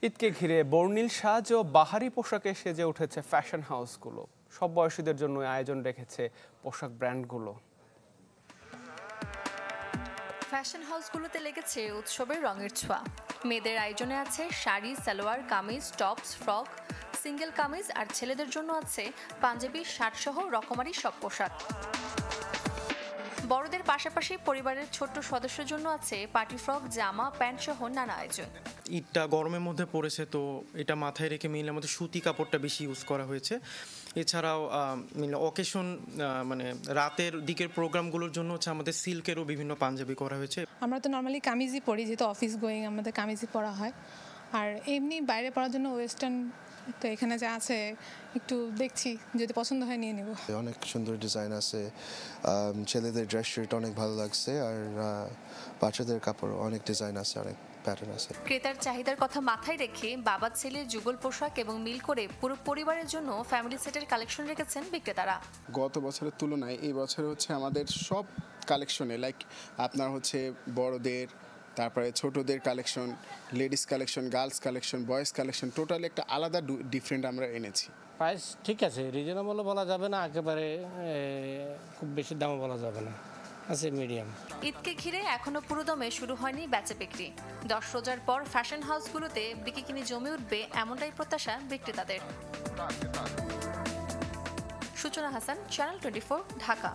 ঈদকে ঘিরে বর্ণিল সাজ ও বাহারি পোশাকে সেজে উঠেছে ফ্যাশন হাউসগুলো। সব বয়সীদের জন্য আয়োজন রেখেছে পোশাক ব্র্যান্ডগুলো। ফ্যাশন হাউসগুলোতে লেগেছে উৎসবের রঙের ছোঁয়া। মেয়েদের আয়োজনে আছে sari, salwar, kameez, tops, frock, single kameez, আর ছেলেদের জন্য আছে পাঞ্জাবি, শার্ট সহ রকমারি সব পোশাক। বড়দের পাশাপাশি পরিবারের ছোট্ট সদস্যের জন্য আছে পার্টি ফ্রক, জামা, প্যান্ট সহ নানা আয়োজন। ঈদটা গরমের মধ্যে পড়েছে, তো এটা মাথায় রেখে মিলে আমাদের সুতি কাপড়টা বেশি ইউজ করা হয়েছে। এছাড়াও অকেশন মানে রাতের দিকের প্রোগ্রামগুলোর জন্য হচ্ছে আমাদের সিল্কেরও বিভিন্ন পাঞ্জাবি করা হয়েছে। আমরা তো নর্মালি কামিজই পরি, যেহেতু অফিস গোয়িং আমাদের কামিজই পরা হয়। আর এমনি বাইরে পড়ার জন্য ওয়েস্টার্ন তো এখানে যা আছে একটু দেখছি, যদি পছন্দ হয় নিয়ে নেব। অনেক সুন্দর ডিজাইন আছে, ছেলেদের ড্রেস শার্ট অনেক ভালো লাগছে, আর বাচ্চাদের কাপড় অনেক ডিজাইন আছে, অনেক প্যাটার্ন আছে। ক্রেতার চাহিদার কথা মাথায় রেখে বাবা ছেলে যুগল পোশাক এবং মিল করে পুরো পরিবারের জন্য ফ্যামিলি সেটের কালেকশন রেখেছেন বিক্রেতারা। গত বছরের তুলনায় এই বছরে হচ্ছে আমাদের সব কালেকশনে লাইক আপনার হচ্ছে বড়দের, তারপরে ছোটদের collection, ladies collection, girls collection, boys collection, totally একটা আলাদা ডিফারেন্ট আমরা এনেছি। প্রাইস ঠিক আছে, রিজনেবলও বলা যাবে না, একেবারে খুব বেশি দামও বলা যাবে না, আছে মিডিয়াম। ঈদকে ঘিরে এখনো পুরোদমে শুরু হয়নি বেচা বিক্রি। 10 রোজার পর ফ্যাশন হাউসগুলোতে বিকিনি জমে উঠবে, এমনটাই প্রত্যাশা বিক্রেতাদের। সূচনা হাসান, চ্যানেল 24, ঢাকা।